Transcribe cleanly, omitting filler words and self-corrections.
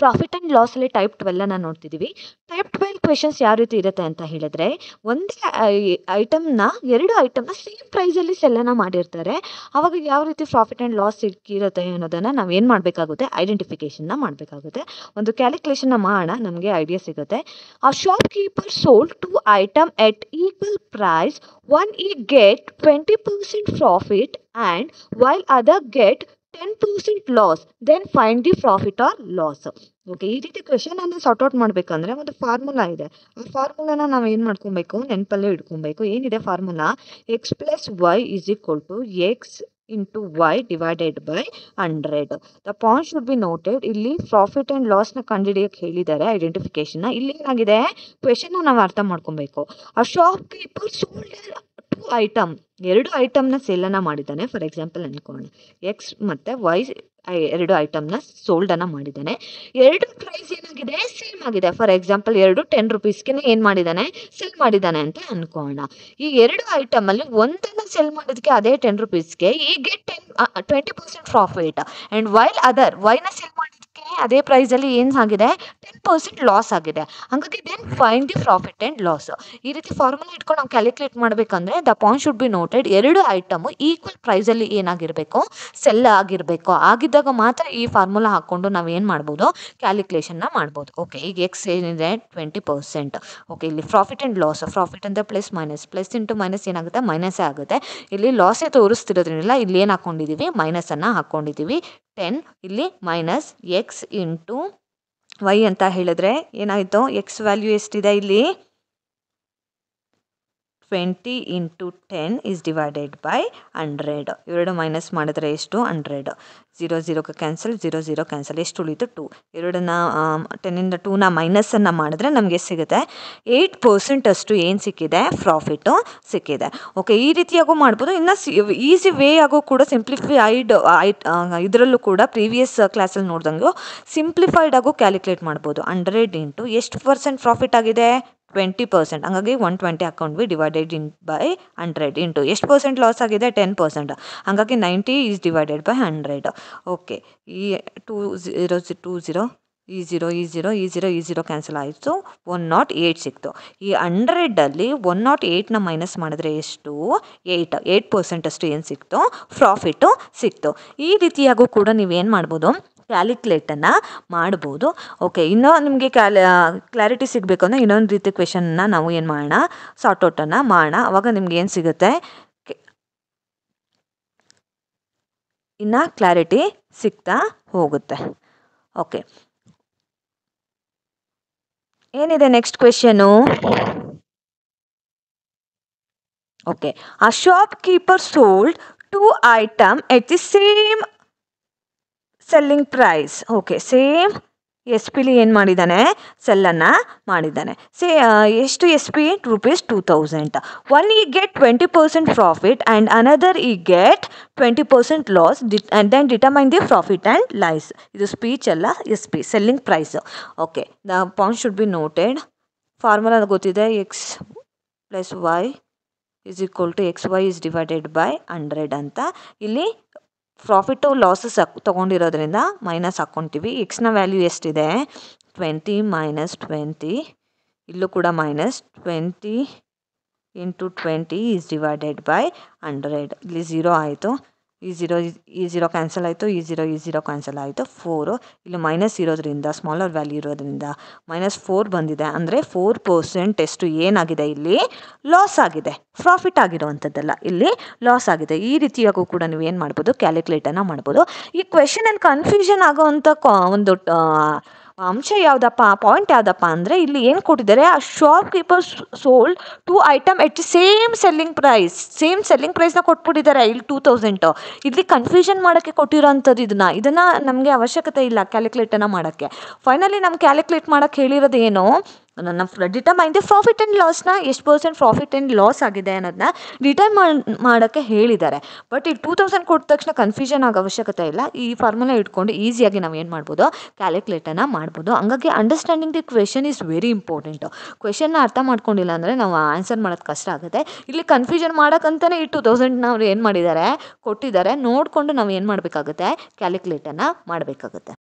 Profit and ಲಾಸಲ್ಲಿ type 12 ನೋಡ್ತಿದ್ದೀವಿ. Type 12 questions ಯಾವ ರೀತಿ ಇರುತ್ತೆ ಅಂತ ಹೇಳಿದ್ರೆ, ಒಂದೇ ಐಟಮ್ನ 2 ಐಟಮ್ನ ಸೇಮ್ ಪ್ರೈಸಲ್ಲಿ ಸೆಲ್ಲನ್ನು ಮಾಡಿರ್ತಾರೆ. ಆವಾಗ ಯಾವ ರೀತಿ ಪ್ರಾಫಿಟ್ ಆ್ಯಂಡ್ ಲಾಸ್ ಸಿಕ್ಕಿರುತ್ತೆ ಅನ್ನೋದನ್ನು ನಾವು ಏನು ಮಾಡಬೇಕಾಗುತ್ತೆ, ಐಡೆಂಟಿಫಿಕೇಷನ್ನ ಮಾಡಬೇಕಾಗುತ್ತೆ. ಒಂದು ಕ್ಯಾಲ್ಕುಲೇಷನ್ನ ಮಾಡೋಣ, ನಮಗೆ ಐಡಿಯಾ ಸಿಗುತ್ತೆ. ಆ shopkeeper sold 2 item at equal price. One get 20% profit and while other get 10% loss. Then find the profit or loss. Okay, ಈ ರೀತಿ ಕ್ವೆಶನ್ ಅನ್ನು ಸಾರ್ಟ್ ಔಟ್ ಮಾಡಬೇಕಂದ್ರೆ ಒಂದು ಫಾರ್ಮುಲಾ ಇದೆ. ಆ ಫಾರ್ಮುಲಾನ ನಾವು ಏನು ಮಾಡ್ಕೊಬೇಕು, ನೆನಪಲ್ಲೇ ಇಟ್ಕೊಬೇಕು. ಏನಿದೆ formula? X plus Y is equal to x into y divided by 100. The point should be noted. ಇಲ್ಲಿ ಪ್ರಾಫಿಟ್ ಆ್ಯಂಡ್ ಲಾಸ್ನ ಕಂಡುಹಿಡಿಯೋಕೆ ಹೇಳಿದ್ದಾರೆ, ಐಡೆಂಟಿಫಿಕೇಶನ್ನ. ಇಲ್ಲಿ ಏನಾಗಿದೆ, ಕ್ವೆಶನ್ನ ನಾವು ಅರ್ಥ ಮಾಡ್ಕೊಬೇಕು. ಆ ಶಾಪ್ ಕೀಪರ್ ಸೋಲ್ಡ್ 2 ಐಟಮ್, 2 ಐಟಮ್ನ ಸೇಲನ್ನು ಮಾಡಿದ್ದಾನೆ. ಫಾರ್ ಎಕ್ಸಾಂಪಲ್ ಅನ್ಕೋಣ, ಎಕ್ಸ್ ಮತ್ತು ವೈ 2 ಐಟಮ್ನ ಸೋಲ್ಡನ್ನು ಮಾಡಿದ್ದಾನೆ. 2 ಪ್ರೈಸ್ ಏನಾಗಿದೆ, ಸೇಮ್ ಆಗಿದೆ. ಫಾರ್ ಎಕ್ಸಾಂಪಲ್ 2 10 ರೂಪೀಸ್ಗೆ ಏನು ಮಾಡಿದ್ದಾನೆ, ಸೆಲ್ ಮಾಡಿದ್ದಾನೆ ಅಂತ ಅನ್ಕೋಣ. ಈ 2 ಐಟಮಲ್ಲಿ ಒಂದನ್ನು ಸೆಲ್ ಮಾಡೋದಕ್ಕೆ ಅದೇ 10 ರೂಪೀಸ್ಗೆ he get 20% profit and while other ವೈನ ಸೆಲ್ ಮಾಡೋದಕ್ಕೆ ಅದೇ ಪ್ರೈಸಲ್ಲಿ ಏನಾಗಿದೆ, 10% ಲಾಸ್ ಆಗಿದೆ. ಹಾಗಾಗಿ then find the profit and loss. ಈ ರೀತಿ ಫಾರ್ಮುಲಾ ಇಟ್ಕೊಂಡು ನಾವು ಕ್ಯಾಲ್ಕುಲೇಟ್ ಮಾಡಬೇಕಂದ್ರೆ the point should be noted. 2 item equal ಪ್ರೈಸಲ್ಲಿ ಏನಾಗಿರಬೇಕು, ಸೆಲ್ ಆಗಿರಬೇಕು. ಆಗಿದ್ದಾಗ ಮಾತ್ರ ಈ ಫಾರ್ಮುಲಾ ಹಾಕ್ಕೊಂಡು ನಾವು ಏನು ಮಾಡ್ಬೋದು, ಕ್ಯಾಲ್ಕುಲೇಷನ್ನ ಮಾಡ್ಬೋದು. ಓಕೆ, ಈಗ ಎಕ್ಸ್ ಏನಿದೆ 20%. ಓಕೆ, ಇಲ್ಲಿ ಪ್ರಾಫಿಟ್ ಆ್ಯಂಡ್ ಲಾಸ್, ಪ್ರಾಫಿಟ್ ಅಂದರೆ plus minus, plus into minus ಏನಾಗುತ್ತೆ, ಮೈನಸ್ಸೇ ಆಗುತ್ತೆ. ಇಲ್ಲಿ ಲಾಸೇ ತೋರಿಸ್ತಿರೋದ್ರಿಂದ ಇಲ್ಲಿ ಏನು ಹಾಕ್ಕೊಂಡಿದ್ದೀವಿ, ಮೈನಸನ್ನು ಹಾಕ್ಕೊಂಡಿದ್ದೀವಿ. 10 ಇಲ್ಲಿ ಮೈನಸ್ ಎಕ್ಸ್ ಇಂಟು ವೈ ಅಂತ ಹೇಳಿದ್ರೆ ಏನಾಯಿತು, ಎಕ್ಸ್ ವ್ಯಾಲ್ಯೂ ಎಷ್ಟಿದೆ ಇಲ್ಲಿ 20 ಇಂಟು 10 ಈಸ್ ಡಿವೈಡೆಡ್ ಬೈ 100. ಎರಡು ಮೈನಸ್ ಮಾಡಿದ್ರೆ ಎಷ್ಟು, 100. 0 0ಗೆ ಕ್ಯಾನ್ಸಲ್, 0 0 ಕ್ಯಾನ್ಸಲ್. ಎಷ್ಟು ಉಳಿತು, 2. ಎರಡನ್ನ 10ಇಂದ 2ನ ಮೈನಸನ್ನು ಮಾಡಿದ್ರೆ ನಮಗೆ ಸಿಗುತ್ತೆ 8% ಅಷ್ಟು ಏನು ಸಿಕ್ಕಿದೆ, ಪ್ರಾಫಿಟ್ಟು ಸಿಕ್ಕಿದೆ. ಓಕೆ, ಈ ರೀತಿಯಾಗೂ ಮಾಡ್ಬೋದು. ಇನ್ನು ಈಸಿ ವೇ ಆಗೋ ಕೂಡ ಸಿಂಪ್ಲಿಫೈಡ್ ಇದರಲ್ಲೂ ಕೂಡ ಪ್ರೀವಿಯಸ್ ಕ್ಲಾಸಲ್ಲಿ ನೋಡ್ದಂಗೆ ಸಿಂಪ್ಲಿಫೈಡ್ ಆಗು ಕ್ಯಾಲ್ಕುಲೇಟ್ ಮಾಡ್ಬೋದು. 100 ಇಂಟು ಎಷ್ಟು ಪರ್ಸೆಂಟ್ ಪ್ರಾಫಿಟ್ ಆಗಿದೆ, 20%. ಹಂಗಾಗಿ 120 ಹಾಕೊಂಡ್ವಿ ಡಿವೈಡೆಡ್ ಬೈ 100 ಇಂಟು ಎಷ್ಟು ಪರ್ಸೆಂಟ್ ಲಾಸ್ ಆಗಿದೆ, 10%. ಹಾಗಾಗಿ 90 ಈಸ್ ಡಿವೈಡೆಡ್ ಬೈ 100. ಓಕೆ, ಈ 2 0 2 0 ಈ 0 ಈ 0 ಈ 0 ಈ 0 ಕ್ಯಾನ್ಸಲ್ ಆಯಿತು. 108 ಸಿಕ್ತು. ಈ 100ಅಲ್ಲಿ 108ನ ಮೈನಸ್ ಮಾಡಿದ್ರೆ ಎಷ್ಟು, 8% ಅಷ್ಟು ಏನು ಸಿಕ್ತು, ಪ್ರಾಫಿಟ್ಟು ಸಿಕ್ತು. ಈ ರೀತಿಯಾಗೂ ಕೂಡ ನೀವೇನು ಮಾಡ್ಬೋದು, ಕ್ಯಾಲ್ಕುಲೇಟನ್ನು ಮಾಡ್ಬೋದು. ಓಕೆ, ಇನ್ನೂ ನಿಮಗೆ ಕ್ಲಾರಿಟಿ ಸಿಗಬೇಕು ಅಂದರೆ ಇನ್ನೊಂದು ರೀತಿ ಕ್ವೆಶನ್ನ ನಾವು ಏನು ಮಾಡೋಣ, ಸಾರ್ಟ್ಔಟನ್ನು ಮಾಡೋಣ. ಆವಾಗ ನಿಮ್ಗೆ ಏನು ಸಿಗುತ್ತೆ, ಇನ್ನು ಕ್ಲಾರಿಟಿ ಸಿಗ್ತಾ ಹೋಗುತ್ತೆ. ಓಕೆ, ಏನಿದೆ next question. Okay, a shopkeeper sold 2 item at the same selling price. Okay, same S ಪಿಲಿ ಏನು ಮಾಡಿದ್ದಾನೆ, ಸೆಲ್ಲನ್ನು ಮಾಡಿದ್ದಾನೆ. ಎಷ್ಟು S P, ₹2000. One he get 20% profit and another he get 20% loss and then determine the profit and loss. ಇದು speech ಅಲ್ಲ, S P selling price. Okay, the point should be noted. Formula ಗೊತ್ತಿದೆ, X plus Y is equal to X Y is divided by 100 ಅಂತ. ಇಲ್ಲಿ profit losses ತೊಗೊಂಡಿರೋದ್ರಿಂದ minus ಹಾಕ್ಕೊತೀವಿ. ಎಕ್ಸ್ನ value ಎಷ್ಟಿದೆ, 20 minus 20. ಇಲ್ಲೂ ಕೂಡ minus 20 into 20 is divided by 100. ಇಲ್ಲಿ 0 ಆಯಿತು, ಈ 0 ಕ್ಯಾನ್ಸಲ್ ಆಯಿತು, ಈ 0 ಕ್ಯಾನ್ಸಲ್ ಆಯಿತು. 4 ಇಲ್ಲಿ ಮೈನಸ್ ಇರೋದ್ರಿಂದ, ಸ್ಮಾಲರ್ ವ್ಯಾಲ್ಯೂ ಇರೋದ್ರಿಂದ -4 ಬಂದಿದೆ. ಅಂದರೆ 4% ಎಷ್ಟು ಏನಾಗಿದೆ, ಇಲ್ಲಿ ಲಾಸ್ ಆಗಿದೆ. ಪ್ರಾಫಿಟ್ ಆಗಿರುವಂಥದ್ದಲ್ಲ, ಇಲ್ಲಿ ಲಾಸ್ ಆಗಿದೆ. ಈ ರೀತಿಯಾಗೂ ಕೂಡ ನೀವು ಏನು ಮಾಡ್ಬೋದು, ಕ್ಯಾಲ್ಕುಲೇಟನ್ನು ಮಾಡ್ಬೋದು. ಈ ಕ್ವೆಶನಲ್ಲಿ ಕನ್ಫ್ಯೂಷನ್ ಆಗೋವಂಥ ಒಂದು ಅಂಶ ಯಾವುದಪ್ಪ, ಪಾಯಿಂಟ್ ಯಾವುದಪ್ಪ ಅಂದರೆ ಇಲ್ಲಿ ಏನು ಕೊಟ್ಟಿದ್ದಾರೆ, ಆ ಶಾಪ್ ಕೀಪರ್ ಸೋಲ್ಡ್ 2 ಐಟಮ್ ಎಟ್ ಸೇಮ್ ಸೆಲ್ಲಿಂಗ್ ಪ್ರೈಸ್ನ ಕೊಟ್ಬಿಟ್ಟಿದ್ದಾರೆ. ಇಲ್ಲಿ 2000. ಇಲ್ಲಿ ಕನ್ಫ್ಯೂಷನ್ ಮಾಡೋಕ್ಕೆ ಕೊಟ್ಟಿರೋಂಥದ್ದು. ಇದನ್ನು ನಮಗೆ ಅವಶ್ಯಕತೆ ಇಲ್ಲ ಕ್ಯಾಲ್ಕುಲೇಟನ್ನು ಮಾಡೋಕ್ಕೆ. ಫೈನಲಿ ನಮ್ಮ ಕ್ಯಾಲ್ಕುಲೇಟ್ ಮಾಡೋಕ್ಕೆ ಹೇಳಿರೋದು ಏನು, ನನ್ನ ಡಿಟರ್ಮೈನ್ ದಿ ಪ್ರಾಫಿಟ್ ಆ್ಯಂಡ್ ಲಾಸ್ನ, ಎಷ್ಟು ಪರ್ಸೆಂಟ್ ಪ್ರಾಫಿಟ್ ಆ್ಯಂಡ್ ಲಾಸ್ ಆಗಿದೆ ಅನ್ನೋದನ್ನ ಡಿಟರ್ಮೈನ್ ಮಾಡೋಕ್ಕೆ ಹೇಳಿದ್ದಾರೆ. ಬಟ್ ಈ 2000 ಕೊಟ್ಟ ತಕ್ಷಣ ಕನ್ಫ್ಯೂಷನ್ ಆಗೋ ಅವಶ್ಯಕತೆ ಇಲ್ಲ. ಈ ಫಾರ್ಮುಲಾ ಇಟ್ಕೊಂಡು ಈಸಿಯಾಗಿ ನಾವು ಏನು ಮಾಡ್ಬೋದು, ಕ್ಯಾಲ್ಕುಲೇಟನ್ನು ಮಾಡ್ಬೋದು. ಹಂಗಾಗಿ understanding the question is very important. ಕ್ವೆಶನ್ನ ಅರ್ಥ ಮಾಡ್ಕೊಂಡಿಲ್ಲ ಅಂದರೆ ನಾವು ಆನ್ಸರ್ ಮಾಡೋದು ಕಷ್ಟ ಆಗುತ್ತೆ. ಇಲ್ಲಿ ಕನ್ಫ್ಯೂಷನ್ ಮಾಡೋಕ್ಕಂತಲೇ ಈ 2000 ಅವ್ರು ಏನು ಮಾಡಿದ್ದಾರೆ, ಕೊಟ್ಟಿದ್ದಾರೆ. ನೋಡಿಕೊಂಡು ನಾವು ಏನು ಮಾಡಬೇಕಾಗುತ್ತೆ, ಕ್ಯಾಲ್ಕುಲೇಟನ್ನು ಮಾಡಬೇಕಾಗುತ್ತೆ.